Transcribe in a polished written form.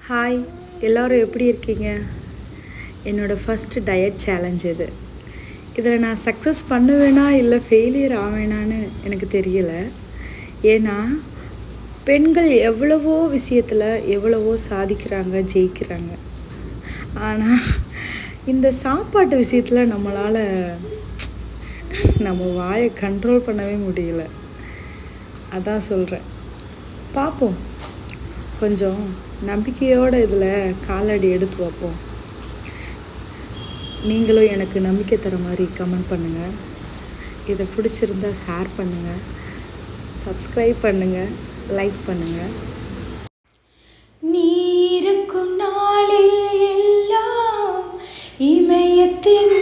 Hi, எல்லோரும் எப்படி இருக்கீங்க? என்னோடய ஃபஸ்ட்டு டயட் சேலஞ்ச் இது. இதில் நான் சக்ஸஸ் பண்ணுவேனா இல்லை ஃபெயிலியர் ஆவேனான்னு எனக்கு தெரியலை. ஏன்னா பெண்கள் எவ்வளவோ விஷயத்தில் எவ்வளவோ சாதிக்கிறாங்க, ஜெயிக்கிறாங்க. ஆனால் இந்த சாப்பாட்டு விஷயத்தில் நம்மளால் நம்ம வாயை கண்ட்ரோல் பண்ணவே முடியல. அதான் சொல்கிறேன், பார்ப்போம். கொஞ்சம் நம்பிக்கையோடு இதில் காலடி எடுத்து வைப்போம். நீங்களும் எனக்கு நம்பிக்கை தர மாதிரி கமெண்ட் பண்ணுங்கள். இதை பிடிச்சிருந்தா ஷேர் பண்ணுங்கள், சப்ஸ்கிரைப் பண்ணுங்கள், லைக் பண்ணுங்கள். நீ இருக்கும் நாளில் எல்லாம் இமயத்தின்